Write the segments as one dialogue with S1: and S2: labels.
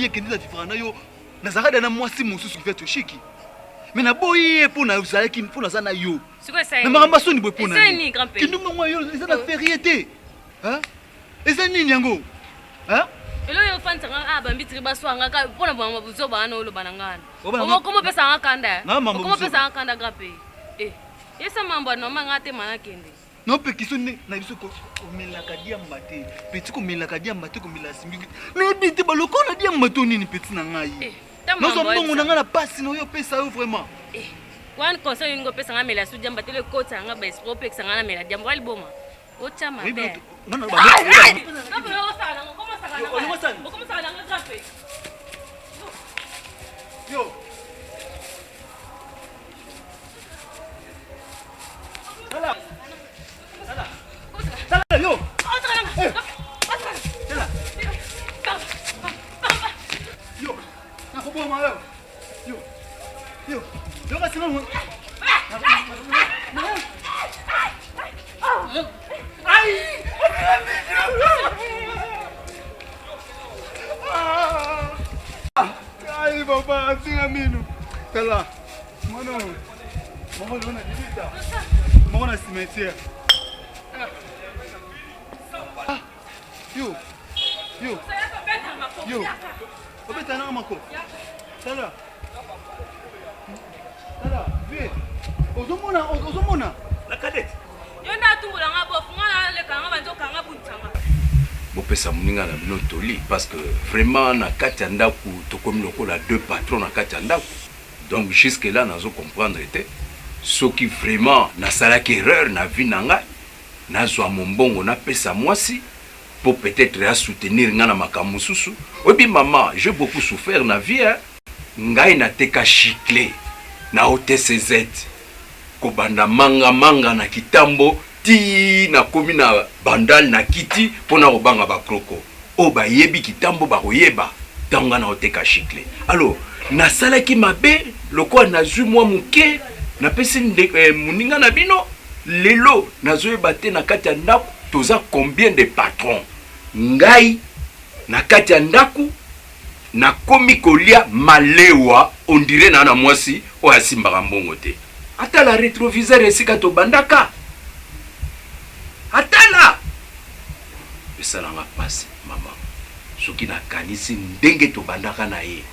S1: bien que nous vivre na yo nazarada na mwasi mususu qui fait toshiki mais na boye pour na uzalaki pour na zana yo
S2: c'est quoi ça
S1: na maramba soni boye pour na
S2: c'est ni grand père
S1: ki nous moi yo ça na fériété hein et ça ni nyango hein
S2: elo yo fanta nga bambitri baswanga ka pona bamba buzo bana olo banangana comment pesa nga kanda comment pesa nga kanda grand père esa mambo no manga te mana kende
S1: non pe kiso ne na biso ko melaka diamba te petit ko melaka diamba te ko melasi mais biti baloko na diamba to nini petit na ngai non so mbongo na nga na pasi no yo pesa yo vraiment
S2: wan conseil ngo pesa nga melasi diamba te le kota nga ba espro pesa nga na melasi diamba wali boma o chama be
S1: non non ba
S2: comment ça nga grappe
S1: yo Sala. Yo. Sala. Yo. Na ko boma yo. Yo. Yo. Yo ka sima mo. Ai. Ai papa, singa minu. Sala. Mano. Mama lona dibita. Mama na cimetière. Yo. Yo. Yo. Obeta na mako. Sala. Sala, vie. Ozomona.
S3: La cadette.
S2: Yo na tumula nga bofu nga le kanga banzo kanga buntanga.
S3: Bopesa muninga na bino toli parce que vraiment na kati ndaku tokomi lokola deux patrons na kati ndaku. Donc jusque là nazo comprendre était ce qui vraiment na salaki erreur na vie nanga nazwa mombongo na pesa mwasi pour peut-être à soutenir ngana makamususu. Obi maman, j'ai beaucoup souffert na vie hein. Ngai na teka chicle na OTCZ ko banda manga na kitambo ti na komi na bandal na kiti pona obanga ba kroko o ba yebi kitambo ba koyeba tanga na oteka chicle. Alors na salaki mabe loko na zu mwa muke na pesi muninga na bino lelo nazoyeba te na kati ya ndaku toza combien de patrons ngai na kati ya ndaku na komi kolia malewa on dirait na mwasi o asimbaka mbongo te atala rétroviseur esika to bandaka atala esalanga pasi mama soki na kanisi ndenge to bandaka na ye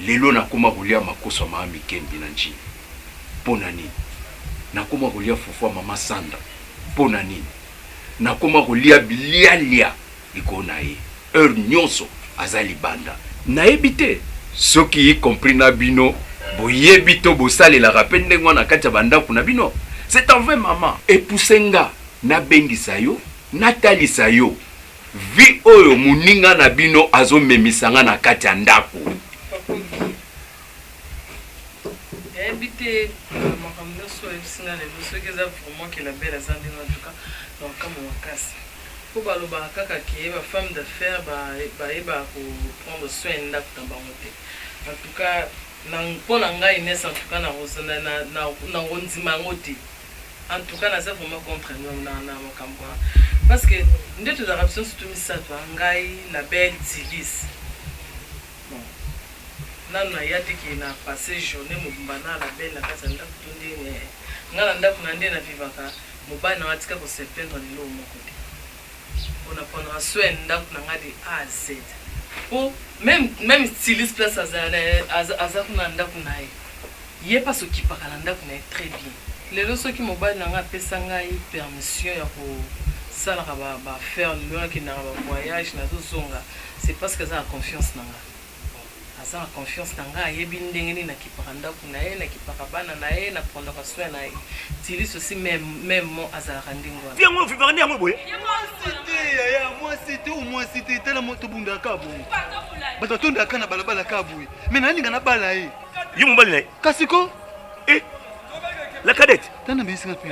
S3: lelo nakoma kolia makoso ma mikembi na njini pona nini nakoma kolia fufu mama Sanda pona nini nakoma kolia bilialia likona ye heure nyonso azali banda nayebi te soki y compris na bino boyebi to bosalela rappel ndenge na kati ya bandako na bino c'est en vrai maman epusenga na bengisa yo natalisa yo vi oyo muninga na bino azomemisanga na kati ya ndako
S4: habité makambo so singa le so que ça vraiment que la belle azandi en tout cas donc comme wakasi pour baloba kaka ki ba femme d'affaires ba ko prendre soin ndako tambangote en tout cas na mpona ngai Inès en tout cas na rosana na ngonzima ngoti en tout cas na ça vraiment contre nous na makambo parce que ndeto za raption surtout misato ngai la belle Zilis nana yati ki na passé journée mubana la belle na kasa ndako tondene ngala ndako na ndena vivaka mubana watika ko se plaindre lelo moko te on a prendre soin ndako na ngadi A Z pour même styliste place aza kuna ndako na ye pas s'occuper ka ndako na très bien lelo soki mobile na nga pesa ngai permission ya ko sala ba faire loin ki na ba voyage na zonga c'est parce que ça a confiance na nga asa confiance nanga yebi ndenge ni na kipaka kuna ye na kipaka bana na ye na prendre ka soin na ye tili aussi même mo asa randingwa
S3: bien mo vivre ni amoboye
S1: moi c'était tela moto bunda kabu bato tonda kana balabala kabu mais nani ngana bala ye
S3: yo mo bali
S1: kasiko
S3: la cadette
S1: tana mbisi ngapi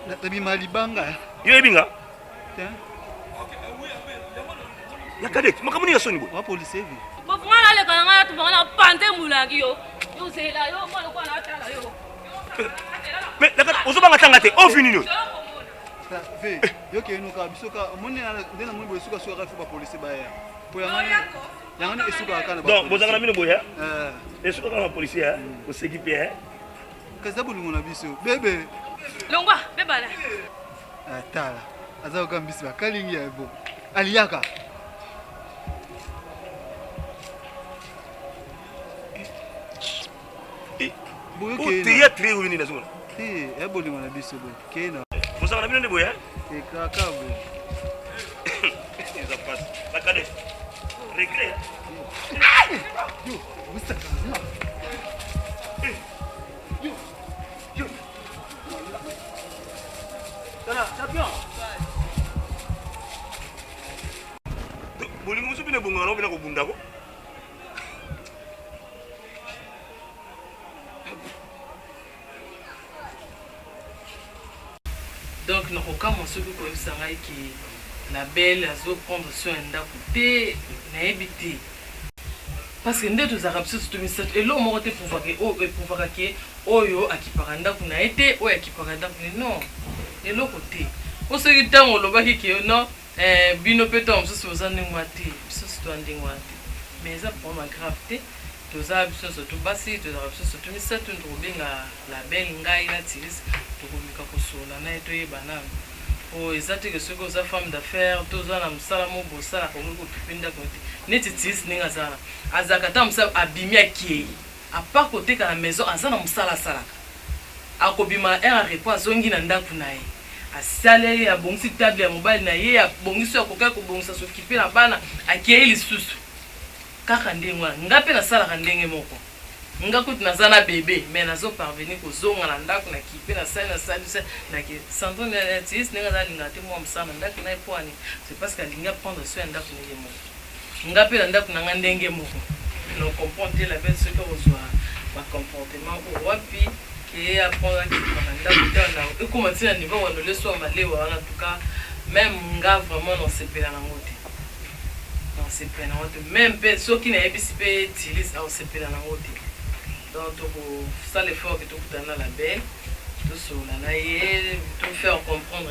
S1: na tabi mali banga
S3: yo ebinga
S1: la
S3: cadette makamuni ya soni bo
S1: wa police hivi
S2: bofungana le kana tu bana pante mulaki yo zela yo mo ko na tala yo
S3: mais la cadette ozobanga tanga te o fini no
S1: ve yo ke nuka bisoka moni na ndena mo bosuka suka fa police ba ya
S5: Donc, vous avez mis le boya. Et ce qu'on a un policier, vous s'équipez.
S1: Qu'est-ce que vous avez vu? Bébé.
S2: Longwa, bébé là.
S1: Attends, aza okambisi bakalingi ya bo. Aliaka.
S5: Au théâtre, vous venez de la zone.
S1: Eh, bolingo na biso bo. Kena.
S5: Vous avez mis le boya.
S1: Et kaka bo.
S5: Ça passe. La cadette. Regret.
S1: Yo, vous ça Yo. Tala, champion.
S5: Bolingo musu bine bungalo bina ko bundako.
S4: Donc nous avons ce que la belle a prendre soin d'apporter n'habiter parce que nous tous arabes surtout et l'homme aurait pouvoir que oyo akiparanda kuna été oyo akiparanda non et l'autre côté au ce temps on le baki que non bino peto on se faisant ngwati se soit ngwati mais ça pour ma gravité tous arabes surtout basi tous arabes surtout mais ça tout benga la belle ngai la tiris to komika kosola na eto yebana o ezate que ce que za femme d'affaires tous na msala mo bosala ko ngo kipinda ko neti tiris ninga zana azaka ta msala abimia ki à part côté ka la maison azana msala sala akobima un repas zongi na ndaku na ye asale ya bongisi table ya mobile na ye ya bongisi akoka ko bongisa so kipe na bana akiye lisusu kaka ndengwa ngape na sala ka ndenge moko ngakuti nazana bébé mais nazo parvenir ko zonga na ndako na kipe na sala na ki santo na tis nenga za lingate mo msana ndako na epwani c'est parce que linga prendre soin ndako na yemo ngape na ndako na ndenge moko no comprendre la belle ce que vous ma comportement au wapi et apprendre à ndako et commencer à niveau on le soit malé en tout cas même nga vraiment dans ces pays là ngote dans ces pays là même ceux qui n'a pas utilisé dans ces pays là ngote donc ça l'effort que tout dans la belle tout sur la naie tout faire comprendre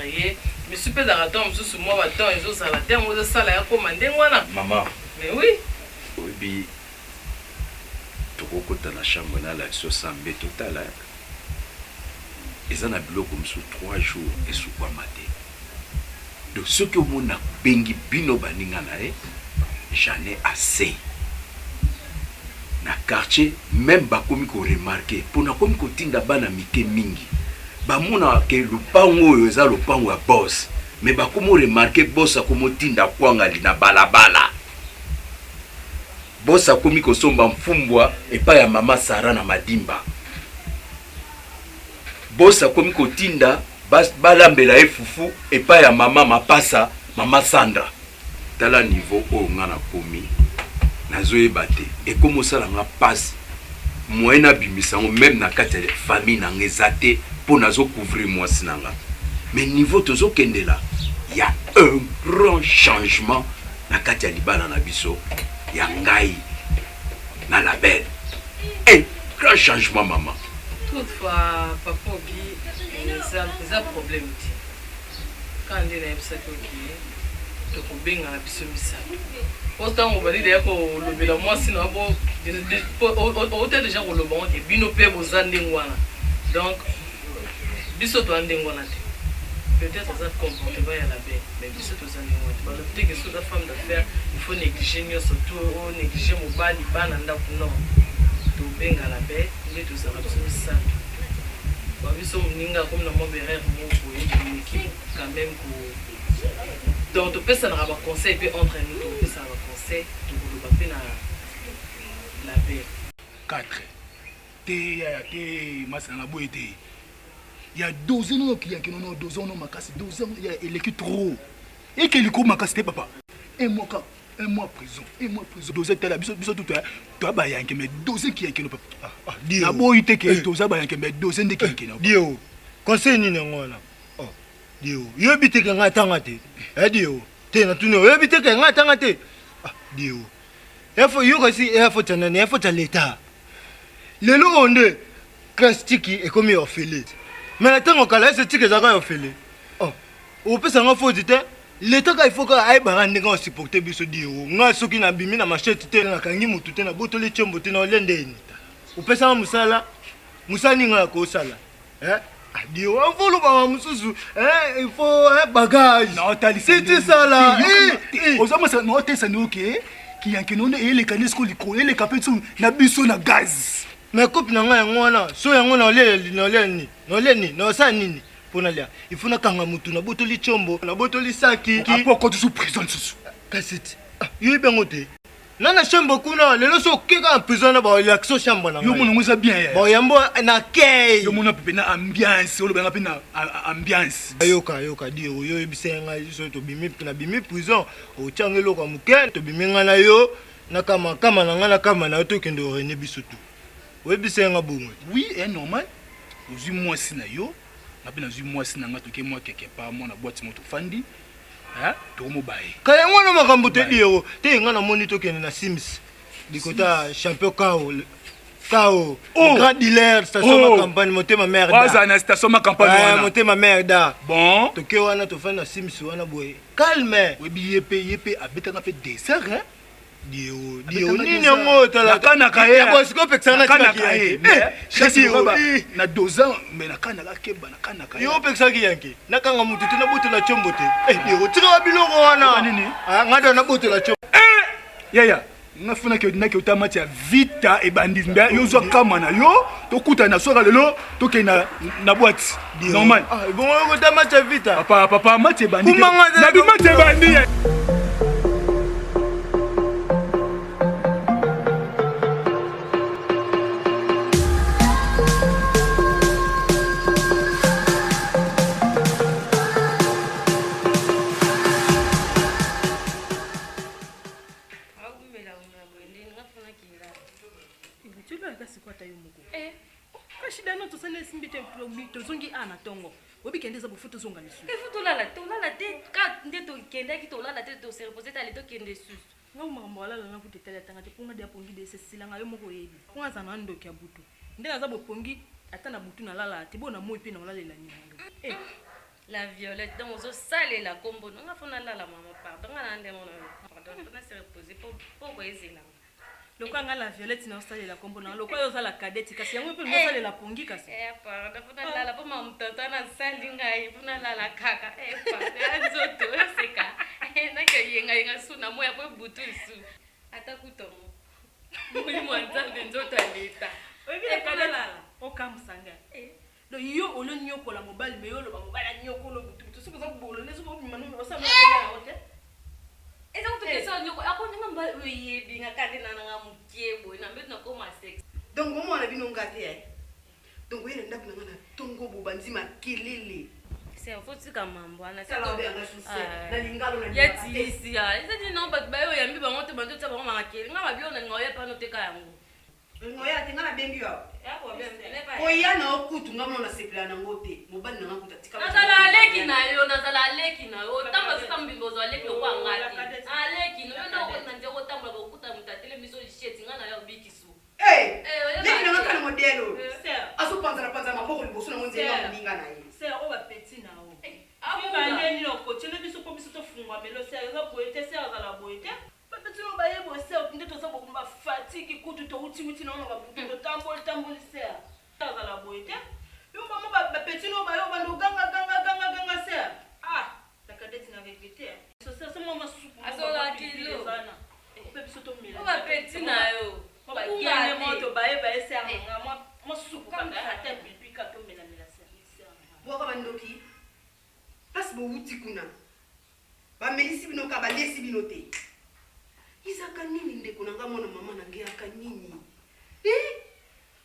S4: mais super d'araton sur moi maintenant ils ont ça la terme de ça là commander moi
S3: maman
S4: mais oui
S3: oui tokokota na chambre na la sosambe total ezana biloko msu 3 jours esukwa matin donc ce que mon a bengi bino baninga na j'en ai assez na quartier même bakomi ko remarquer pona komi ko tinda bana mike mingi bamona ke lupango oyo eza lupango ya boss mais bakomo remarquer boss akomo tinda kwanga lina balabala boss akomi ko somba mfumbwa epa ya mama Sara na Madimba boss akomi ko tinda balambela efufu epa ya mama Mapasa mama Sandra tala niveau o ngana komi nazoyeba te ekomosala nga passe moyen abimisango même na kati ya famille na nga eza te mpo nazocouvrir mwasi na nga mais niveau tozokendela ya un grand changement na kati ya libala na biso ya ngai na la belle un grand changement maman
S4: toutefois papa obi eza problème te quand nde nayebisaki oki tokobenga na biso misato autant on va dire que le bilan moi sinon bon autant déjà qu'on le bon et bino pe bozan ndengwana donc biso to ndengwana peut-être ça comportement ya la belle mais biso to zan ndengwana parce que peut-être que sur la femme d'affaires il faut négliger surtout négliger mobali bana ndaku non to benga la belle mais to ça ça ba biso mninga comme na mo berère mo ko une équipe quand même ko donc tu peux ça n'avoir conseil puis entre nous tu peux ça avoir conseil tu peux pas faire la paix
S6: 4 te masanga boete ya 12 ans qui a que non 12 ans non makasi 12 ans il est trop et que le coup makasi te papa un mois prison 12 ans la biso tout toi ba yanke mais 12 ans qui a que papa na boite que to za ba yanke mais 12 ans de qui
S7: dio conseil ni ngona dio yo biteka ngatanga te dio te na tuno yo biteka ngatanga te dio efo yo kasi efo tana ne efo ta l'état lelo onde krastiki e komi ofele mais na tango kala ce tike zaka ofele o pesa nga fodi te L'état il faut que aille barande quand supporter biso dio. Nga soki na bimi na machete te na kangi mutu te na botoli chombo te na lende ni. Upesa musala. Musani nga ko sala. Dio on faut le ba mususu. Il faut bagage.
S6: Non, tali
S7: c'est ça là.
S6: Ozama ça non te ça nous OK. Qui yanke non et les canisses ko liko et les capetsu na biso na gaz.
S7: Mais coupe na nga ngwana. So yango na leni. No leni, no sa nini. Il faut kanga mutu na botoli chombo na botoli saki
S6: ki pourquoi tu sous prison susu
S7: kasiti yo bengote nana chambo kuna lelo so keka en prison na ba yakso chambo na
S6: yo mona ngoza bien
S7: ba yambo na kei
S6: yo mona pepe na ambiance yo lo benga pe na ambiance
S7: yoka dio yo bisenga so to bimi na bimi prison o changelo kwa muke to biminga na yo na kama na ngana kama na to kendo rene bisutu we bisenga bumwe
S6: oui est normal ozi moi sina yo Napena zui moi sinanga toke moi quelque part moi na boîte moto fandi to mo bae
S7: kaya ngwana makambo te dio te ngana moni to kene na Sims dikota champion Kao grand dealer station ma campagne motema merde
S6: waza na station ma campagne wana
S7: motema merde
S6: bon
S7: toke wana to fandi na Sims wana boy calme
S6: we bi yepe abeta na fait dessert
S7: Dio nini ngota la
S6: kana kae
S7: ya boss ko peksa na
S6: kae chasi roba na 2 ans mais na kana la keba na kana kae
S7: yo peksa ki yanki na kanga mutu tena boto la chombo te dio tika biloko wana
S6: nini
S7: ngada na boto la chombo
S6: yaya ngafuna ke dinaki utamati ya vita e bandit yo zo kama na yo to kuta na soka lelo to ke na boîte normal
S7: bon ko tamati ya vita
S6: papa mati bandit na bi mati bandit
S4: shida no tosane simbite tozongi ana tongo obikendeza bufuto zonga misu
S2: tolala te ka nde tokendaki tolala te to se reposer ta leto kende susu
S4: nga makambo alala na kutetala tanga te ponga de pongi de sesilanga yo moko yebi ponga za na ndoki ya butu nde naza bopongi ata na butu na lala te bona moi pe na olalela nyando
S2: la Violette donc ozo salela kombo nga fona lala mama pardon nga na nde mona pardon na se reposer pour ko ezela
S4: lokanga la Violette na osalela kombo na lokwa yo zala kadeti kasi yango pe mosalela pongi kasi
S2: pardon fona lala po mama mtata na salinga fona lala kaka pardon nzoto seka na ke yenga suna moya po butu su ata kutomo muri mwanza nzoto aleta
S4: obi kadala okamsanga do yo olo nyokola mobile me yo lo ba mobile nyokolo butu suko za bolo ne suko mimanu osama na hote
S2: eza kutokesa nyoko akona ngamba uyebi ngakande nanga mukebo na mbeto nakoma sex
S8: donc au moins bino ngate donc yele ndaku nanga tongo bobanzima kelele
S2: c'est un faux mambo ana
S8: c'est la bien na lingalo na
S2: yetisi ya eza ni nomba bayo yambi bango te bantu tsaba ngama keli ngama biona ngoya pa no teka yango
S8: ngoya te ngana bengi yo
S2: yako bien
S8: oya na okutu ngama na sepela na ngote mobali na ngakuta tika
S2: nazala leki na yo tamba sitambi bozo leki kwa ngati leki no yo na nje ko tamba ko kuta mutatele miso sheti ngana yo bikisu
S8: leki na ngaka na modelo aso panza maboko liboso na monze ya mlinga na ye
S4: c'est o ba petit na o abanga ni loko tshele biso po biso to fungwa melo c'est za boete c'est za la boete petit no ba yebo c'est nde to za bokumba fatigue kutu to uti na ba butu to tambol c'est za la boete yo ba petit no ba yo ba ndo ganga c'est la cadette na vérité c'est moi ma soupe
S2: asola kilo
S4: sana pe biso to mela
S2: o ba petit na yo
S4: ba kiane moto ba yeba c'est moi soupe kanga ata bibi ka to mela c'est
S8: boka bandoki place bo uti kuna ba melisi bino ka ba lesi bino te izaka nini ndeko nanga mwana mama nange aka nini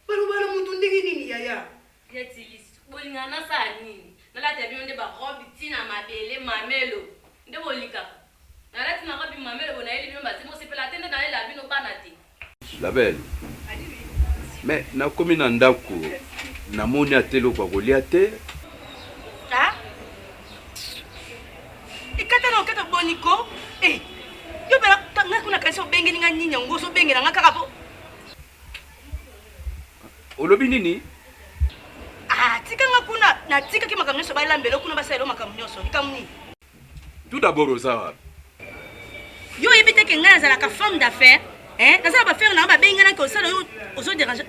S8: balobala mutu ndenge nini yaya
S2: yeti bolingana sa nini nalata bino nde ba robe tina mabele mamelo nde bolika nalati na robe mamelo bona eli bino ba timo sepela tende na ela bino bana te
S3: la belle mais na komi na ndako namoni atelo kwa kolia te
S8: ikata na okata boniko yo bela tanga kuna kanso benge ninga nyinya ngoso benge na ngaka kapo
S3: olobi nini
S8: tika nga kuna na tika ki makamnyoso ba lambelo kuna baselo makamnyoso ikamni
S3: Tout d'abord Rosa.
S8: Yo évite que ngana za la femme d'affaires, hein? Dans ça va faire na ba bengana ko ça aux autres dérange.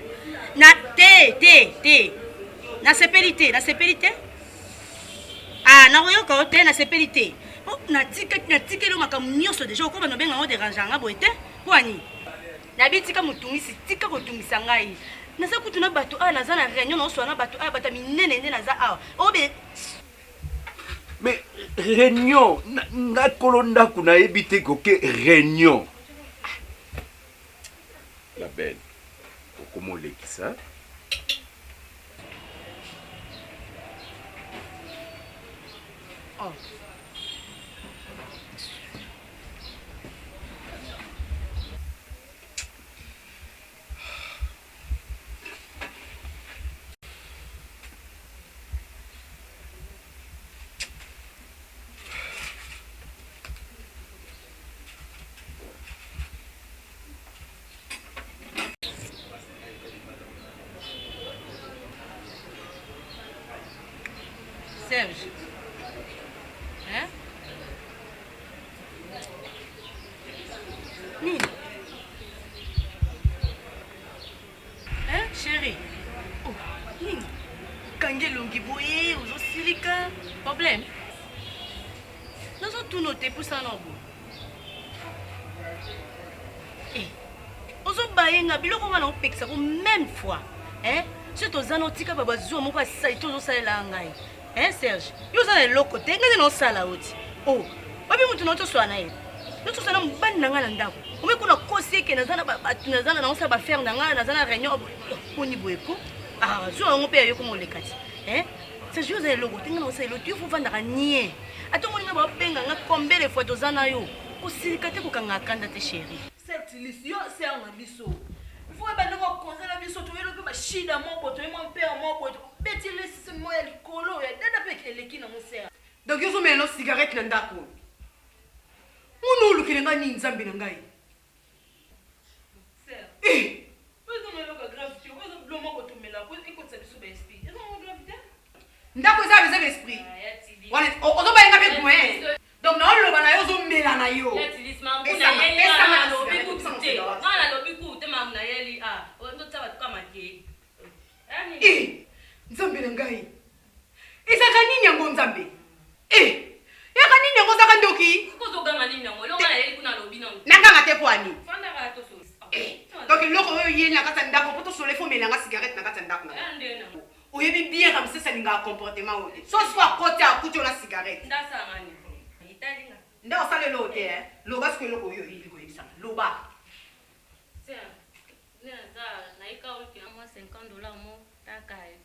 S8: Na té. Na sepelité. Ah, na royo ko té na sepelité. Oh, na tika lo makamu nyonso déjà ko ba no benga ngo dérange nga boete. Kwani? Na bitika mutungisi tika ko tungisa ngai. Na sa kutuna bato a na za na réunion no so na bato a bata minene na za a. Obe
S3: Mais réunion, na kolonda kuna ebité koke réunion. La belle. Comment on l'écrit ça?
S8: oh. Serge. Hein? Nini? Hein, chérie? Oh, Nini? Kange longi boye, ozo silika. Problème? Nous avons tout noté pour ça, non? Eh, ozo baye nga biloko wana opekisa ko même fois. Hein? Si tu as un autre baba zo mo kwa sa ito zo sala ngai. Hein Serge? Yo za le côté ngani no sala oti. Oh, babi mutu no to swana ye. No to sala mbani na ngala ndako. Ome kuna kosi ke na zana na osa ba faire na ngala na zana réunion poni boeko. Ah, zo ngo pe yo ko mo lekati. Hein? Serge yo za le côté ngana osa lo tu faut vendre nie. Ato mo ngaba benga nga combien de fois to zana yo. Ko silikate ko kanga kanda te chérie.
S9: Cette illusion c'est un abisso. Faut pas nous conseiller la biso to yelo pe ba shida moko to mo père moko to beti le sisi mo ya likolo ya dada pe keleki na musera.
S8: Donc yo zo melo cigarette na ndako. Munu lukile ngani nzambe na ngai.
S9: Sir. Vous avez le gravité, vous avez le mot to mela, vous écoutez ça biso ba esprit. Est-ce que gravité?
S8: Ndako za beza esprit. Wala ozo ba nga pe point. Donc na lo bana yo zo mela na yo. Nzambe na ngai. Ezaka nini yango nzambe? Yaka nini yango zaka ndoki? Nanga te kwani. Donc loko oyo yeli na kata ndako poto sole fo melanga cigarette na kata ndako. Oyebi bien comme ça ninga comportement ote. So soit côté à côté na cigarette.
S2: Ndasa ngani. Italinga.
S8: Nda osale lo te loba siko loko oyo yeli ko yebisa. Loba.
S2: Tiens. Na ika ulki na $50 mo takayo.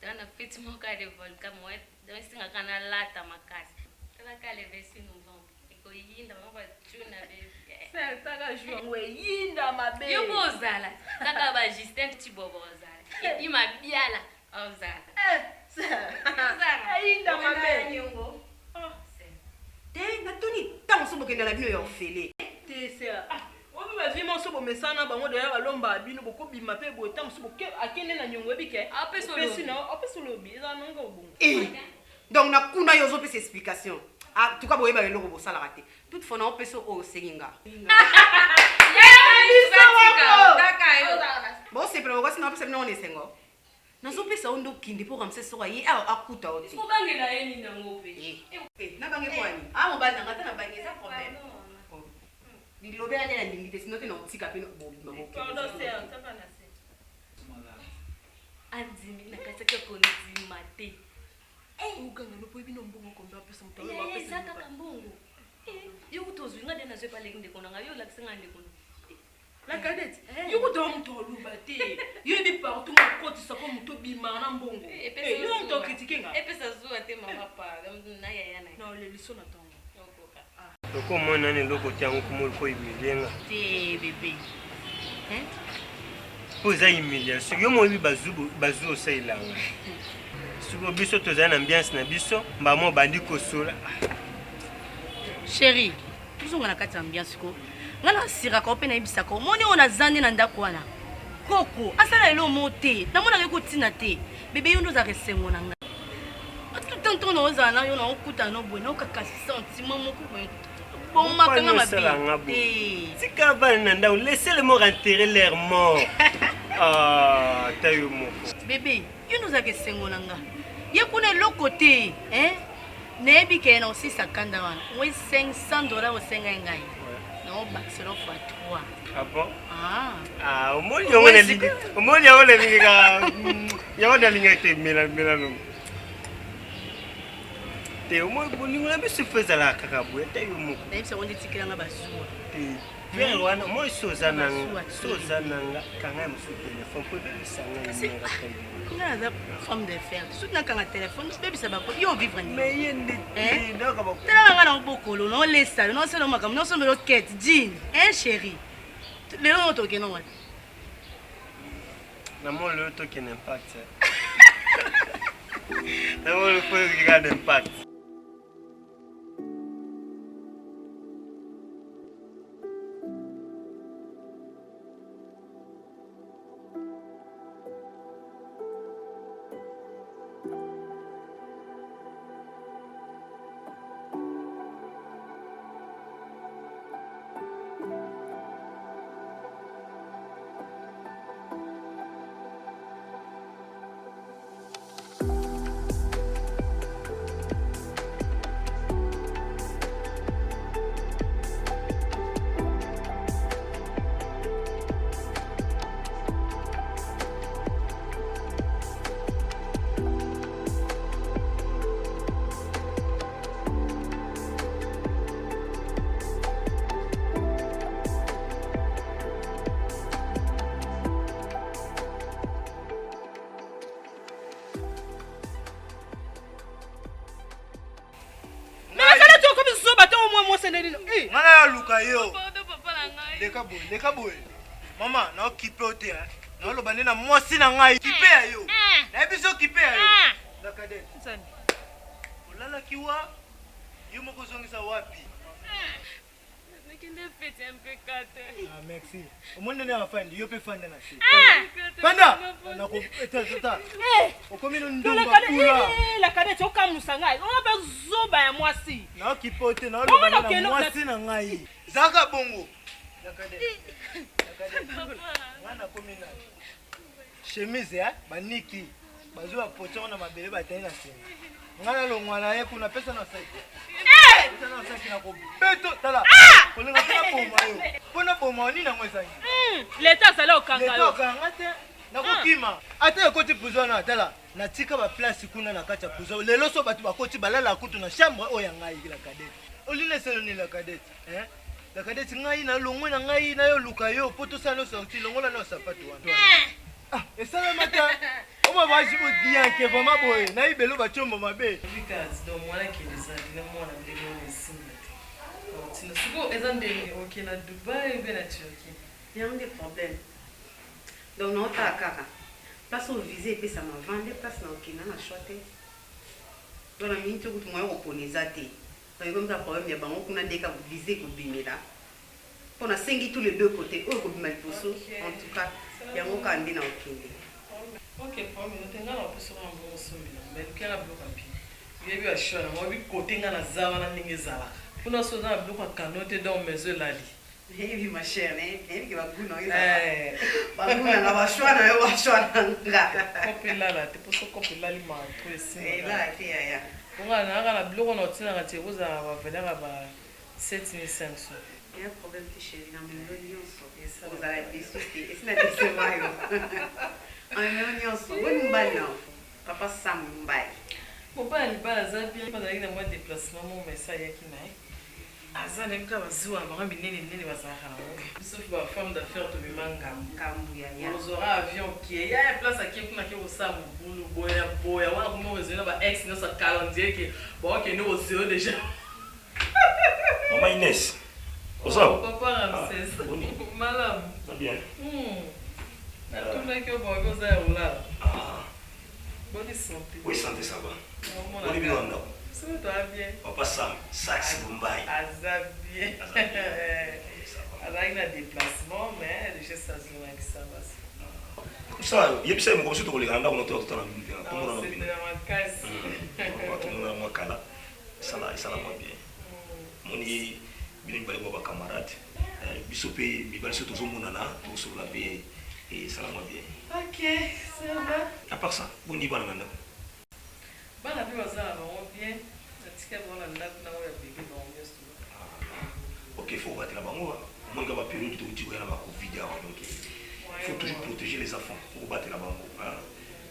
S2: Tana fiti mo ka de volka mo et singa kana lata makasi. Tala kale vesi no vamp. Iko yinda mo ba tuna be.
S9: Sir, taka jour we yinda mabe.
S2: Yo bozala. Kaka ba Justin Tibobo ozala. Ima biala ozala.
S9: Sir.
S2: Ozala.
S9: Yinda mabe.
S2: Nyongo.
S9: Oh,
S8: Te na toni tango so bokenda la bino yo fele.
S9: te sir. Obi ba vi mo so bo mesana bango de ya balomba bino boko bima pe bo tango so boke akende na nyongo bike.
S2: Apeso
S9: lobi eza nonga obungu.
S8: Donc na kuna yo zo pesa explication. Ah, tuka boye ba lelo bo sala raté. Toutefois na opeso o senginga. Bon c'est pour moi sinon personne non esengo. Na zo pesa ondo kindi pour ramse so yi akuta oti.
S2: Ko bangela yeni na ngope.
S8: Na bange kwani? Ah mo bana ngata na bange ça problème. Dilobe ane na ndingite sinon te na otika pe no bo mamo.
S9: Pardon sir, ça va na sir.
S2: Anzimi na kataka konzi mate.
S9: Uganga no poibi no mbongo komba pesa mutawe
S2: wa
S9: wa
S2: pesa. Zaka kambongo. Yo kutozwi ngade na zwe pale nginde kona ngayo la kisengande kona.
S9: La cadette. Yo kuto mto luba te. Yo bi partout ma côte ça comme mto bima na mbongo. Yo mto critiquer nga.
S2: E pesa zuwa te mama pa na yaya na.
S9: Non, les leçons n'attendent.
S7: Loko mwana ni loko tiango kumul ko imilenga.
S8: Te bébé. Hein?
S7: Poza humiliation. Yo mo bi bazu osailanga. Suko biso tozana ambiance na biso, mba mo bandi kosola.
S8: Chérie, tuzonga na kati ambiance ko. Ngana sira ko pe na ibisa ko. Moni ona zande na ndako wana. Koko, asala elo mote. Na mona ko tina te. Bébé yo ndo za resengo na nga. tonton ozala na yo na okuta no boye na okaka sentiment moko boye. Bon makanga mabe.
S7: Tika bana na ndao, laissez-les-moi rentrer l'air mort. Ah, tayo moko.
S8: Bébé, yo nous a que sengolanga. Ye kuna l'autre côté, hein? Nebi ke na aussi sakanda wana. Oui $500 au senga ngai. Non, Barcelone fois 3.
S7: Ah bon?
S8: Ah,
S7: au moins yo na ligue. Au moins yo na ligue ka. Yo na ligue te mela no. Te au moins bolingo na biso feza la kaka boye tayo moko.
S8: Na biso onde tikilanga basuwa.
S7: Vers wana moi sozananga kanga musu téléphone pour bebisanga numéro tayo.
S8: Kuna za femme de fer. Soutna kanga téléphone, bebisa bako yo vivre ni.
S7: Mais yende donc ba.
S8: Tela nga na bokolo, no lesa, no selo makam, no somelo quête, jean, hein chérie. Le nom to kenon wa.
S7: Na mo le to ken impact. Na mo le faut regarder impact. Leka boy. Mama, na okipe ote hein. Na lo bande na mwasi na ngai. Kipe ya yo. Na biso kipe ya yo. Nakade.
S9: Nsani.
S7: Olala kiwa. Yo moko zongisa wapi?
S2: Nakende fete un peu kate.
S7: Ah merci. Omonde na fandi, yo pe fanda na shi. Fanda. Na ko eta. Okomi no ndumba pula.
S9: La kadete okamusa ngai. On ba zoba ya mwasi.
S7: Na okipe ote na lo bande na mwasi na ngai. Zaka bongo. Ngana komina chemise ya baniki bazwa pocho na mabele batani na sima ngana longwana ye kuna pesa na saki pesa na saki na ko beto tala kolinga tala boma yo pona boma ni na mwesa ni
S9: leta sala okanga yo
S7: leta okanga te na kokima ata ekoti puzo na tala na tika ba place kuna na kacha puzo lelo so batu bakoti balala kutu na chambre oya ngai la kadete oline selo ni la kadete hein. La kadete ngai na longwe na ngai na yo luka yo poto sano sorti longola na sapato wana. Ah, esala mata. Oma baji bo dianke vama boy. Na ibelo ba chombo mabe.
S4: Because do mwana kinisa dina mwana ndenge mwesinga. Tino suko ezandenge oke na Dubai be na Turquie.
S8: Il y a des problèmes. Donc non ta kaka. Place au visé pe ça m'a vendu place na okina na chote. Donc na minto kutu mwa oponeza te. Donc comme ça problème ya bango kuna deka visé ko bimela. On a cinq tous les deux côtés. Oh ko bimal poso. En tout cas, ya ngo kandi na okinde.
S4: Ok, pour moi tenga na poso na bon somila. Mais kala bloka pi. Yebi a shona mo bi côté nga na zawa na ninge zala. Kuna so na bloka kanote dans maison lali.
S8: Oui, ma chère, hein, qui va goûter. Baguna na bashwana yo bashwana nga.
S4: Kopela la te poso kopela li ma to esi.
S8: Là te ya.
S4: Nga na bloka na tina ka te oza ba venera ba 7500.
S8: Il y a un problème de chérie, dans mes oignons. Vous avez des soucis. Et c'est la décevant. En mes oignons, oui, m'bala. Papa Sam m'bala.
S4: Papa ali bala za bien pendant que moi déplacement mon message yaki na. Azana mka bazua ba binene nene bazaka. Sauf ba femme d'affaires to bimanga
S8: Kambu ya ya.
S4: Vous aurez avion qui est ya place aquí kuna ke osamu bulu boya wana kuma wezena ba ex no sa calendrier que bon que nous oseo déjà.
S5: Maman Inès. Bonsoir.
S4: Papa Ramsès. Malam.
S5: Ça bien.
S4: Na tuna que bon que ça roula.
S5: Ah.
S4: Bonne santé.
S5: Oui, santé ça va.
S4: On
S5: On est bien là.
S4: Ça va bien.
S5: Papa Sam, sax Mumbai.
S4: Aza bien. Avec un déplacement, mais les choses ça se voit que ça va.
S5: ça yebisa mo ko surtout ko le ganda ko no to na mbinga to mo na
S4: C'est la casse.
S5: to mo na makala sala mo bien moni bini bale ba camarade biso pe mi bale surtout zo monana to sur la be et sala mo bien.
S4: Ok, ça va.
S5: À part ça boni bana nanda
S4: Bana bi bazala ba bien. Atika bona ndako na ya bébé ba on yesto.
S5: OK, faut battre la bango. Moi ga ba période to uti ko yana ba covid ya donc il faut toujours protéger les enfants. Faut battre la bango.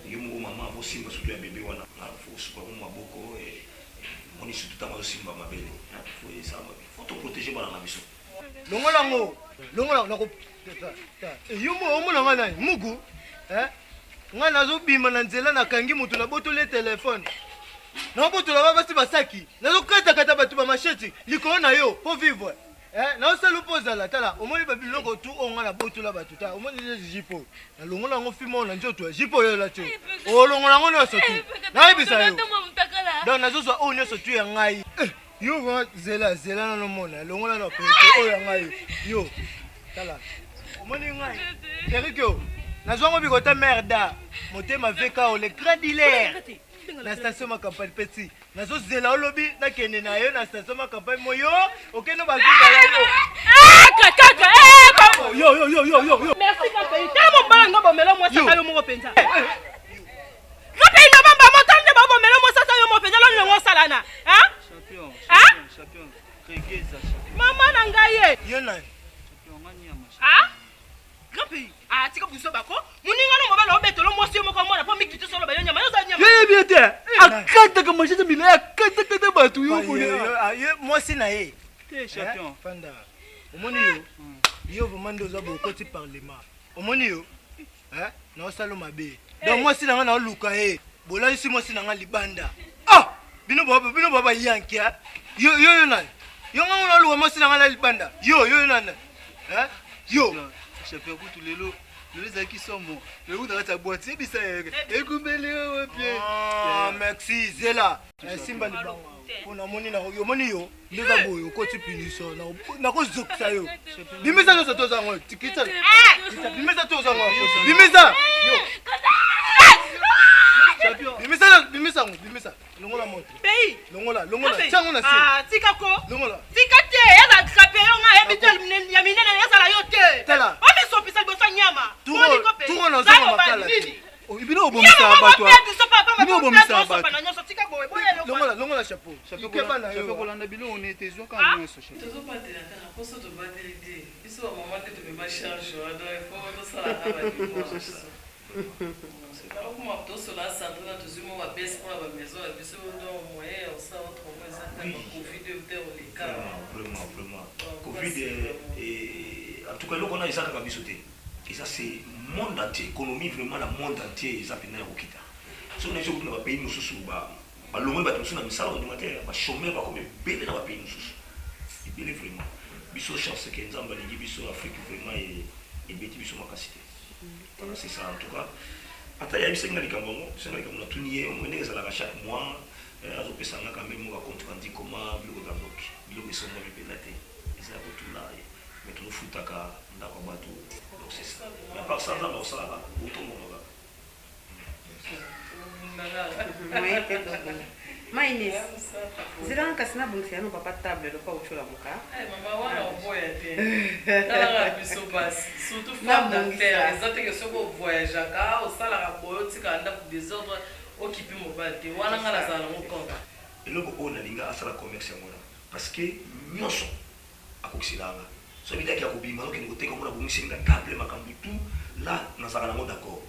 S5: Yo mo maman vo simba surtout ya bébé wana. Faut suka mo maboko et moni surtout ta ma simba mabele. Faut ça faut to protéger bana na biso.
S7: Longola na ko yo mo omona ngana mugu ngana zo bima na nzela na kangi mutu na botole telefone na botola ba basi basaki na zo kata batu ba machete likolo na yo po vivre na osala poza la tala omoni ba biloko tu onga na botola batu ta omoni les jipo na longola ngo fimo na njoto jipo yo la tu o longola ngo no sotu na ebisa yo donc na zo so o nyo sotu ya ngai yo va zela na no mona longola na po o ya ngai yo tala omoni ngai Erikyo na zongo bikota merda motema veka o le grand dealer na station ma campagne petit na zo zela olobi na kende na yo na station ma campagne moyo okeno ba zela yo
S9: kaka
S7: yo
S9: merci papa tala mo bala ngo bomelo mo saka yo mo penza ngape ino bamba mo tande ba bomelo mo saka yo mo penza lo ngo salana
S1: champion regeza
S9: mama na ngaye
S7: yo na
S9: Grapi, tika buso bako. Muninga no mobala obetolo mosi moko mona po mikiti solo ba nyama. Yo za nyama.
S1: bien te. Akata ka machete mila akata batu yo boni.
S7: Ye mosi na ye.
S1: Te champion.
S7: Fanda. Omoni yo. Yo vomando za bo koti parlement. Omoni yo. Na osalo mabe. Donc mosi na na luka ye. Bola isi mosi na libanda. Ah! Bino baba yankia. Yo na. Yo ngana luka mosi na libanda. Yo na. Yo.
S1: Champion kutu lelo zaki somo lelo ndakata boîte bisa ekumbele wa bien
S7: merci zela simba libango pona moni na yo moni yo ndeza boyo ko tipiniso na ko zoksa yo bimisa no soto zango tikita bimisa to zango bimisa yo champion bimisa longola moto
S9: Pays
S7: longola chango na si
S9: tika ko
S7: longola
S9: tika te ya za krape yo nga ebitel ya minene ya sala yo te
S7: tala
S9: o mi so pisa bosa nyama
S7: tuko na zama makala
S1: ibino obomisa abatu
S9: ibino obomisa abatu tika boy
S7: longola chapeau ikeba na yo
S1: kolanda bilo on était zo quand nyonso chapeau
S4: Tozo patela kana poso to bateli de. Biso ba mama te to be ba charge wa do e fo to sala aba dimanche. C'est pas comme on se la centre dans tous mo ba baisse pour la maison et biso do moyen on ça autre moins ça ta Covid de les cas.
S5: Vraiment. Covid et en tout cas lokona isaka ka biso te. Et ça c'est monde entier, économie vraiment la monde entier ils appellent okita. So na joku na ba pays mususu ba balongo ba tusuna misala de matière ba chômeur ba comme belé na ba pays mususu. Et belé vraiment. Biso chance que nzamba lingi biso Afrique vraiment et beti biso makasité. C'est ça en tout cas. Ataya bisenga likambo, senga likambo na tuniye omwene za la chaque mois azo pesanga quand même mo compte rendu comment bilo ka donc bilo ke songa bi pelate. Ça ko tula mais tout futaka ndako batu. Donc c'est ça. Mais par ça là ça là auto mo là.
S10: Maïnes. Zira kasina bungsia no papa table lo pa uchola muka.
S4: Mama wana oboya te. Tala biso basi. Surtout femme d'affaires, ezate que soko voyager ka o sala ka boyo tika anda ku désordre occuper mobile te. Wana ngala sala mo konta.
S5: Eloko ona linga asala commerce ngona parce que nyoso akoksilanga. So bidaki akobima no ke ngoteka mona bungisi nga table makambu tout là nazaka nango d'accord.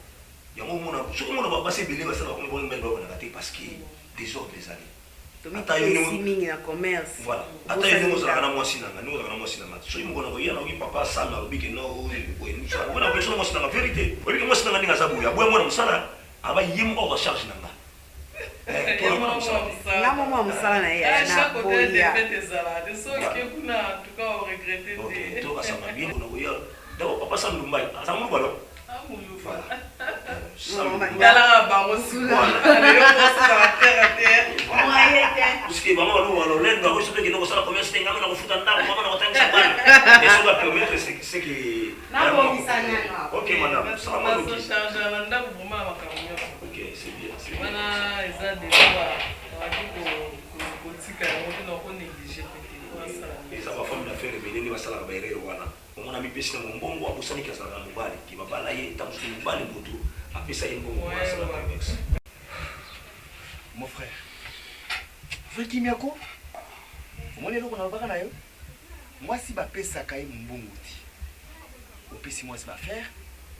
S5: Yango mona soko mona ba basi belé basala ko mbona mbele ba na parce que désordre les années.
S10: Siming na commerce.
S5: Voilà. Ata yino mozala na mwasi nanga, nous na mwasi nanga. So yimo kona ko yana ki papa sana obike no we ni so. Kona ko so mwasi nanga vérité. Obike mwasi nanga ninga zabu ya boya mwana musala aba yimo ko charge nanga.
S10: Na mama musala na ya na boya.
S4: So que kuna en tout cas on regretter de.
S5: To ka sama bien kona ko ya. Dawo papa sana lumbai. Sama lu balo.
S4: Dala bango sula.
S5: Parce que maman nous alors l'aide va recevoir que nous ça commence à tenir na kufuta ndako mama na watanga sabana. Et ça va permettre c'est que Ok, madame, ça va
S4: pas charger la ndako pour ma camion.
S5: Ok, c'est bien, c'est bien.
S4: Voilà, ils ont des droits. On a dit qu'on tika, on néglige peut-être.
S5: Et ça va faire une affaire, mais il va s'en aller au Wana. Mon ami Pessin, mon bon, à Boussani, qui a sa mobile, qui va balayer, tant que je ne balaye pour tout. Après ça, il y a un bon moment, ça va faire.
S6: Mon frère, frère Kimiako, mon élève, on a pas nayo. Moi, si ma pesa kaye mon bon outil, au PC, moi, si ma faire,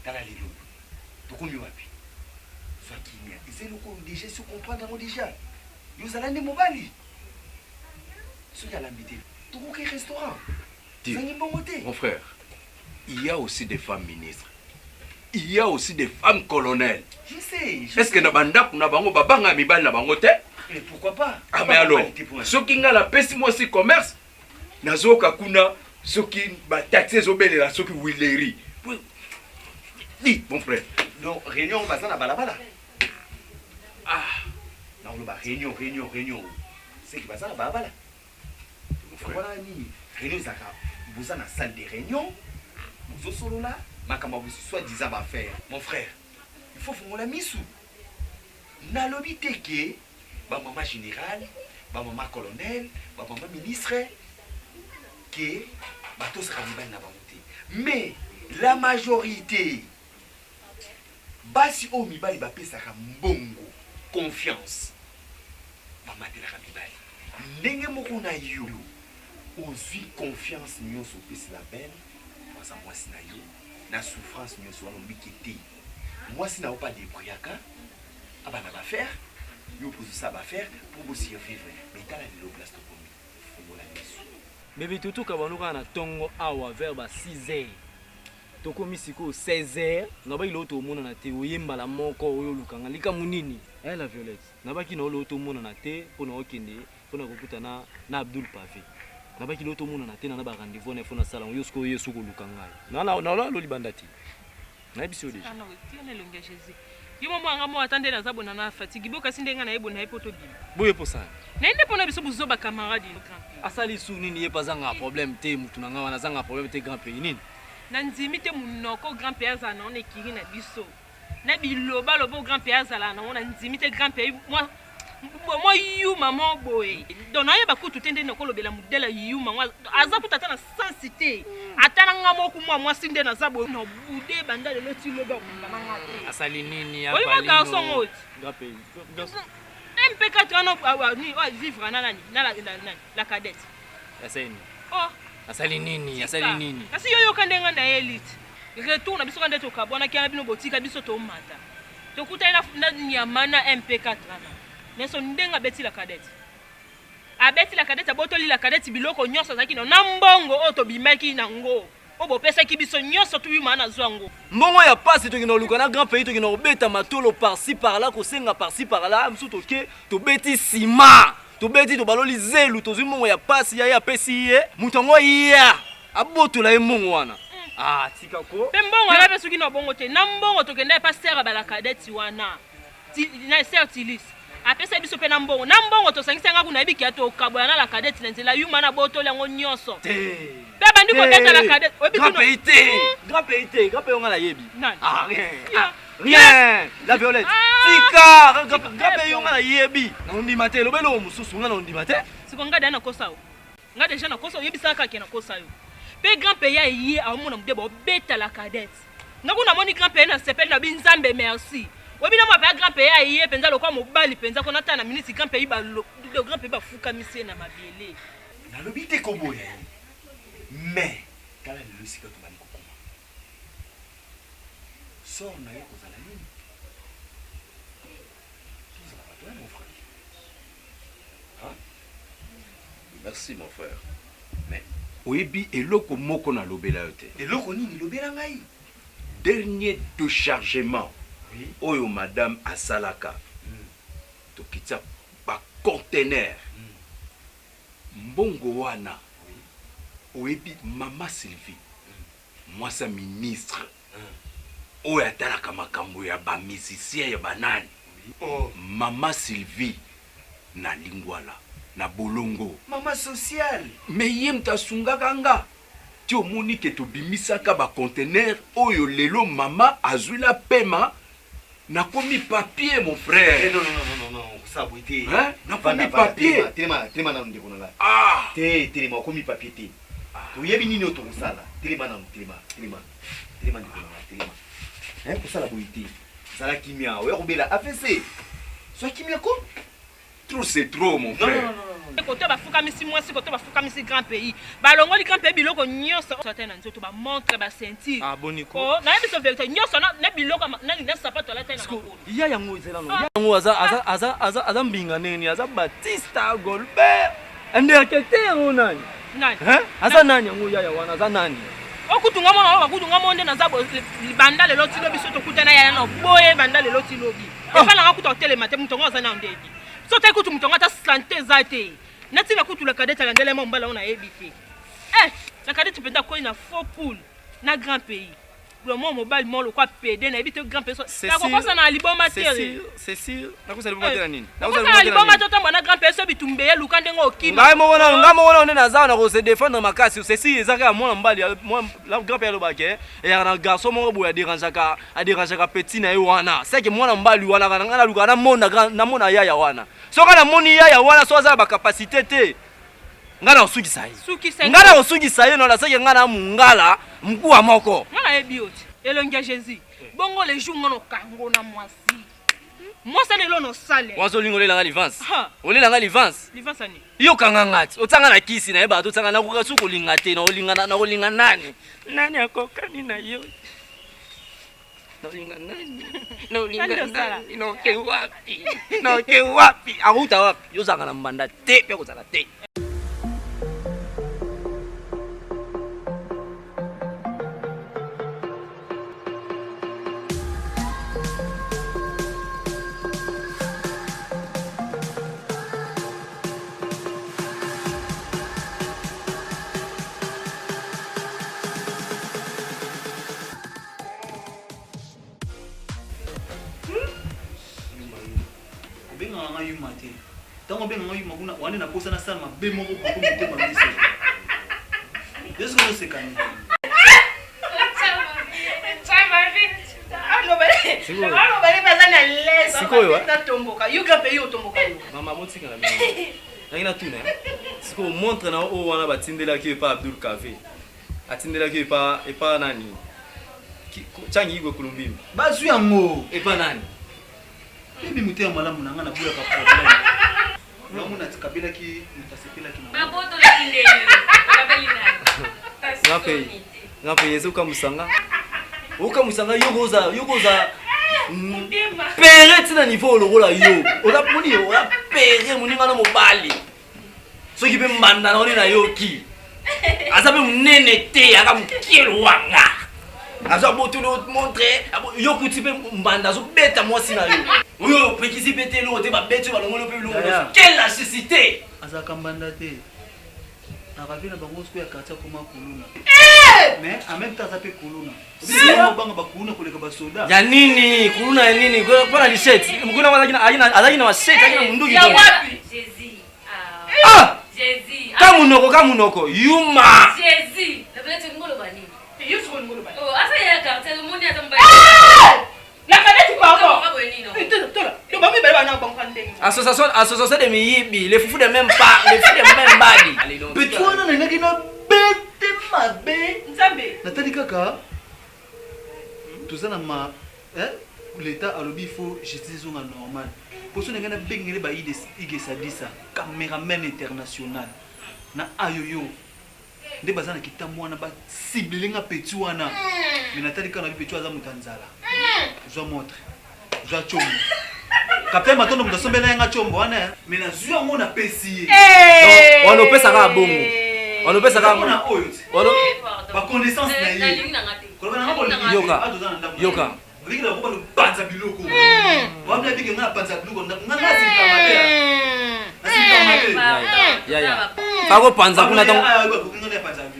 S6: dans la lilo. Donc, on y va. Soit Kimia, ils ont déjà se comprendre déjà. Ils ont allé mobali. Soit à l'ambité. Tout le restaurant.
S3: Mon frère, il y a aussi des femmes ministres. Il y a aussi des femmes colonels.
S6: Je sais.
S3: Est-ce que Nabanda, Nabango, Babanga, Mibal, Nabangote?
S6: Mais pourquoi pas?
S3: Ah, mais alors, ce qui n'a la peste, moi, c'est commerce. Nazo Kakuna, ce qui va taxer Zobel, ce qui Willery. Dis, mon frère.
S6: Donc, réunion, on va dans la balabala. Ah, non, on va réunion. C'est qui va dans la balabala. Voilà, réunion, ça vous avez une salle de réunion. Vous êtes solo là. Soit-disant va faire. Mon frère, il faut faire la mise. Dans l'obité qui maman général, maman colonel, maman ministre, qui bateau sera na bamonté. Mais la majorité, basi o mibali ba pesa ka mbongo, confiance. Maman de la mibali. Ndenge moko na yo, ozui confiance nyonso pesa la belle, parce moi si na yo. La souffrance nous soit l'ambiguïté. Moi si n'a pas de briaka, ah bah va faire, nous posons ça va faire pour vous survivre. Mais t'as la place pour nous.
S11: Bébé tout quand on a tongo awa vers 6h. Toko misiko 16h, na ba iloto mona na te oyemba la moko oyo lukanga lika munini. La Violette. Na ba kino loto mona na te pona okende, pona kokutana na Abdul Pavé. Nabaki loto mona na tena na ba rendez-vous na fona sala yo sko yesu ko lukanga. Na lo libandati. Na biso deja.
S2: Non, tiens le langage Jésus. Yo mo anga mo atande na zabona na fatigue boka sindenga na yebo na epoto bi.
S11: Boye posa.
S2: Na inde pona biso buzo ba camarade ni grand.
S11: Asali su nini ye pazanga problème te mutu nanga wana zanga problème te grand pays nini.
S2: Na nzimi te munoko grand pays za na on ekiri na biso. Na biloba lobo grand pays za la na on nzimi te grand pays moi you maman boy donc na yeba ko tutende na ko lobela modela you maman aza kutata na sensité atana ngamo ku moi sinde na zabo no bude banda le loti loba ngana ngate
S11: asali nini ya
S2: pali oui garçon mot
S11: gapé
S2: MP4 no ni vivre na nani na la cadette
S11: asali
S2: oh
S11: asali nini
S2: kasi yo kandenga na elite retour na biso kande to kabona kia bino botika biso to mata to kutana na nyamana MP4 na Neso ndenga beti la cadette. Abeti la cadette abotoli la cadette biloko nyonso zaki na mbongo oto bimaki na ngo. Obo pesa ki biso nyonso tu yuma na zwango.
S11: Mbongo ya pasi to kino luka na grand pays to kino beta matolo par-ci par-là ko senga par-ci par-là msu to ke to beti sima. To beti to baloli zelu to mbongo ya pasi ya pesi ye. Mutongo ya. Abotola mbongo wana. Ah tika ko.
S2: Pe mbongo la besu kino bongo te. Na mbongo to kenda pa sera ba la cadette wana. Na certilis. Apesa biso pe na mbongo to sangisa nga kuna biki ato kaboya na la cadette nzela yuma na boto lango nyonso
S11: te
S2: pe bandi ko beta la cadette obi
S11: grand pays nga la yebi
S2: ah
S11: rien la Violette tika grand pays nga la yebi na ndima te lobelo mususu nga na ndima te
S2: siko nga dana kosa nga deja na kosa yebisa ka ke na kosa yo pe grand pays ya yi amona mudebo beta la cadette nga kuna moni grand pays na sepel na binzambe merci Wabina mwa pa grand pays aye penza lokwa mobali penza kona ta na minute grand pays ba le grand pays ba fuka mise na mabiele.
S6: Na lobite kombo ya. Mais kala le lusika to bali kokoma. Sors na yeko za la ligne. Tu vas pas toi mon frère.
S3: Hein? Merci mon frère. Mais oyebi eloko moko na lobela yote.
S6: Eloko nini lobela ngai?
S3: Dernier déchargement. Oui. Oyo madame asalaka tokitia ba conteneur mbongo wana oyebi mama Sylvie moi sa ministre oyo atalaka makambo ya ba musicien ya banani mama Sylvie na lingwala na bolongo
S6: mama social
S3: mais ye mtasungaka nga ti omoni ke tobimisaka bacontener oyo lelo mama azwi la pema nakomi papier mon frère.
S7: Non, ça vous dit.
S3: Hein? Nakomi papier.
S7: Téléma na ndeko na la.
S3: Ah!
S7: Téléma komi papier té. To yebi nini oto sala. Téléma ndeko na la, téléma. Hein, ko sala boité. Sala kimia, oya kobela AFC. Soit kimia ko?
S3: Trop c'est trop mon frère.
S7: Non.
S9: Côté bafukamisi mwasi côté bafukamisi grand pays balongoli grand pays biloko nyonso sote na nzoto ba montre ba sentir
S11: Ah boniko.
S9: ko na yebi so vérité nyonso na biloko na sapato la tena makolo
S11: Ya yango ezela no. Yango aza mbinga neni aza Batista Golbert. Ande akete nani?
S9: nani
S11: Hein? Aza nani yango ya wana aza nani?
S9: okutunga mona bakutunga monde na zabo banda lelo tilo biso to kutana ya na boye banda lelo tilo bi efala ngakuta telema te mutongo aza na ndeki so te kutu mutongo ta santé zate nati na kutu la kadete la ndele mbala ona ebite la kadete penda ko ina faux pool na grand pays le moment mobile mo lo kwa PD na ebite grand pays na ko kosa na liboma tere
S11: C'est nakosa liboma tere nini?
S9: Nakosa na liboma tota mwana grand pays so bitumbe ye lukande ngo okima
S11: ngai mo wona on na za na ko se défendre makasi c'est ezaka mwana mbali la grand pays lo bake et na garçon mo boya dérangeaka petit na ye wana c'est que mwana mbali wana kana na luka na mona yaya wana so kana moni yaya wana so za ba capacité te ngana osukisa ye ngana osukisa ye no la seke ngana mungala mkuwa moko
S9: ngana ebioti elongia Jésus bongo les jours ngono kango na mwasi mwasa lelo no sale
S11: wazo lingo lela ngalivansi olela ngalivansi
S9: livansi ani
S11: yo kanga ngati otanga na kisi na yeba to tanga na kukasu kolinga te na olinga nani akokani na yo no ke wapi akuta wapi yo zanga na mbanda te pe kozala te.
S1: benga yuma te tango benga yuma kuna wane na posa na sana mabe moko ko mutema biso yesu ko sekani
S11: Mama motika na mimi. Nangina tuna. Siko montre na o wana batindela ki pa Abdul Kavé. Atindela ki pa nani? Changi igwe kulumbimi.
S1: Bazu yango
S11: pa nani?
S1: Bibi mutia malamu nanga na bula ka problème. Ngamu na tikabela ki mutasepela ki.
S2: Maboto la kindeni. Kabeli nani?
S11: Ngape yesu kamusanga. Oka musanga yokoza pere tina niveau lokola yo. Ola moni ola pere moninga na mobali. Soki pe mbanda na oni na yoki. Azabe munene te aka mukilo wanga. Aza botu no montre yokuti pe mbanda zo beta mwasi na yo. Oyo pekisi bete lo te ba bete ba longolo pe lo. Quelle nécessité?
S1: Aza kambanda te. Akavina bango siku ya katia koma kuluna. Mais en même temps ça peut kuluna. Sio banga bakuluna koleka basoda.
S11: Ya nini? Kuluna ya nini? Kwa na shirt. Mkuna wana azaki na shirt akina munduki.
S2: Ya wapi? Jésus. Jésus.
S11: Kamunoko yuma.
S2: Jésus. Na vile ngolo bani.
S9: Yesu ko ngolo bani.
S2: Oh, asa ya quartier le monde atomba.
S9: La kadete kwa ko.
S2: Tola.
S9: Yo ba mi bele bana bango ndenge.
S11: Association de miyibi, les fous de même pas, les fous de même badi.
S1: Petit wana na naki na bete mabe.
S9: Nzambe.
S1: Natali kaka. Tozana ma l'état alobi faut justice zonga normal. Pour ça ngana bengele ba ide sadisa cameraman international na ayoyo. Nde bazana kitambo wana ba cible nga petit wana. Mais natali kana petit waza mutanzala. Zo montre. Zo chombo. Kapte matondo mutasombela yanga chombo wana. Mais na zuya ngona pesi.
S11: Donc on opesa ka bongo. On opesa ka
S1: ngona oyo.
S11: Walo
S1: ba connaissance na ye.
S11: Yoka.
S1: Likila ko ba panza biloko. Wabla bige ngana panza biloko ngana sikamale.
S11: Ya. Fako panza kuna tong.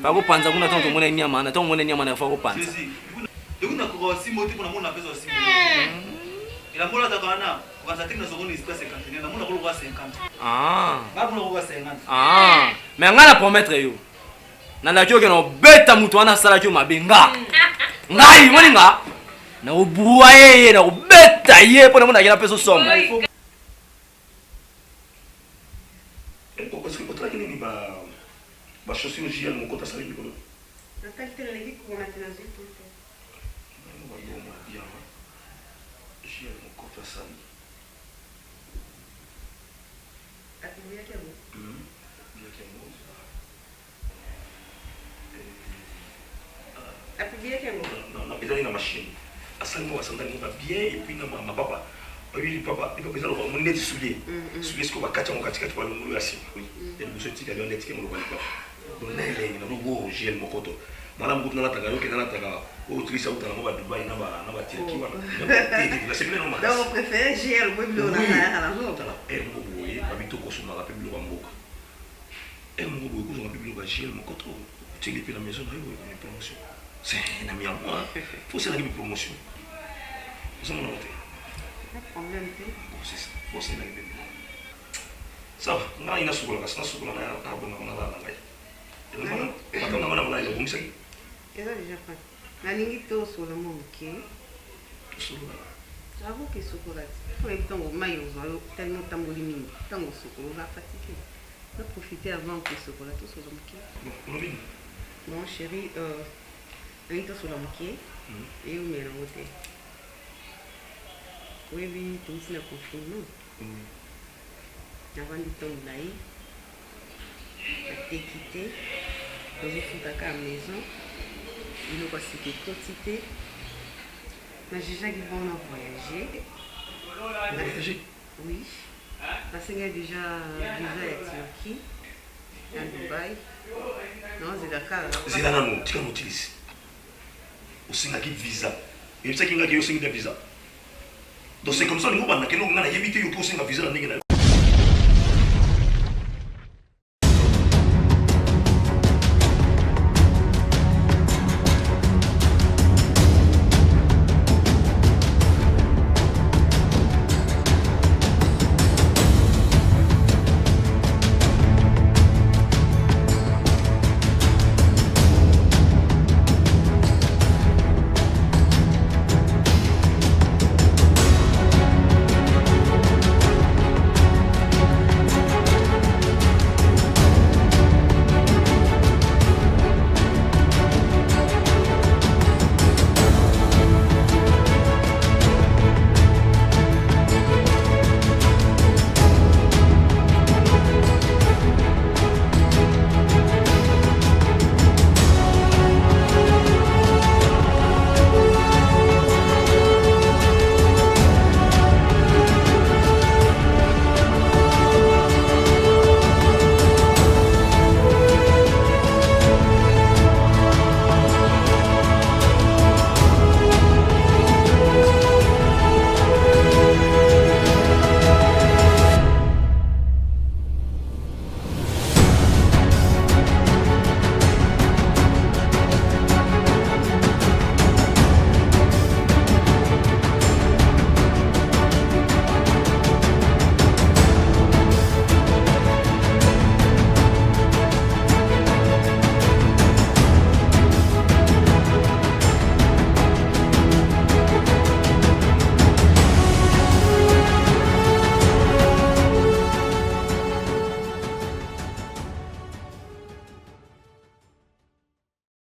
S11: Fako panza kuna tong mona nyama na tong mona nyama na fako panza.
S1: Yokuna ko simoti kuna mona pesa simoti. Ila mbola takana kwanza tena zongoni espace 50 na mona ko 50.
S11: Ah.
S1: Ba mona ko 50.
S11: Ah. Mais ngana promettre yo. nandaki oke na obeta moto wana asalaki yo mabe nga ngai moni nga na obua ye na obeta ye mpo na monaki na peso somme
S5: otalaki nini bachaussure JL mokota asali likolo JL mokota asali ezali na machine asali mo basandali mo babien et puis na mapapa oyebi papa eza lokola mo neti soulier soulier sikoyo bakati yango katikati pa longolo ya nsima ya liboso etikali wana etike moloba lipa donc na elengi na lobo JL mokoto mwana mokutu nalataka yoke nalataka oyo trisi autala mo badubai na batirki wana sepele no makasi moko boye babito kosomaka mpe biloko ya mboka moko boye kozonga mpe biloko ya JL mokoto otieli mpe na maison na yo boye promotion c'est un ami à moi faut c'est la promotion ça mon noté
S10: problème
S5: c'est ça faut c'est la ça va on a une soukola kasi na soukola na bonga na la ngai on a na ile bomisa ki
S10: eza déjà pas nalingi to solo moke
S5: solo
S10: j'avoue que soukola pour etango mai ozo tellement tamboli mingi tango soukola va fatiguer on profiter avant que soukola to solo moke non chérie Ainda sou moke eu me não te oyebi tousi na confinement avant de tomber daí até quitter tozofutaka à maison biloko asiki ekoti mais déjà qui vont voyager oui nasengai déjà visa ya Turquie na Dubai non
S5: zela nano tika motilisi osengaki visa ebisaki ngaki yo osengida visa donc c'est comme ça lingo banda keno nga na yebi te yo mpo osenga visa na ndenge na